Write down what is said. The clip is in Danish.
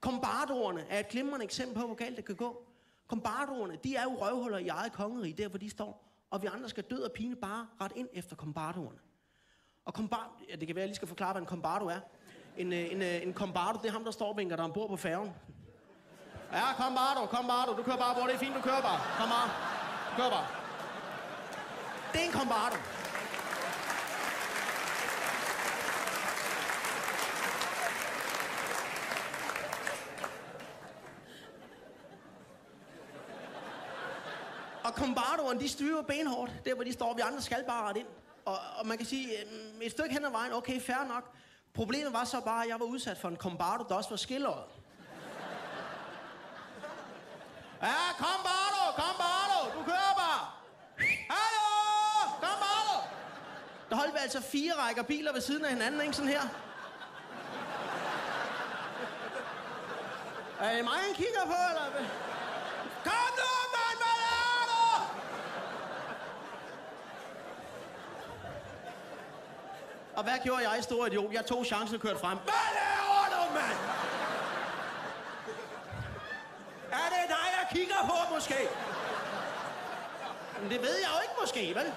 Kombardoerne er et glimrende eksempel på, hvor galt det kan gå. Kombardoerne, de er jo røvhuller i eget kongerige, der hvor de står. Og vi andre skal død og pine bare ret ind efter kombardoerne. Og ja, det kan være, at jeg lige skal forklare, hvad en kombardo er. En kombardo, det er ham, der står og vinker der ombord på færgen. Ja, kombardo, du kører bare, hvor det er fint, du kører bare. Kom bare, du kører bare. Det er en kombardo. Og kombardoerne, de styrer benhårdt, der hvor de står, vi andre skal bare ret ind. Og man kan sige, et stykke hen ad vejen, okay, fair nok. Problemet var så bare, at jeg var udsat for en kombardo, der også var skilleret. Ja, kombardo, du kører bare. Hallo, kombardo. Der holdt vi altså 4 rækker biler ved siden af hinanden, ikke sådan her. Er det mig, han kigger på, eller hvad? Kom nu, mand, hvad er du? Og hvad gjorde jeg, store idiot? Jeg tog chancen og kørte frem. Hvad laver du, mand? Er det dig, jeg kigger på, måske? Men det ved jeg jo ikke, måske, vel?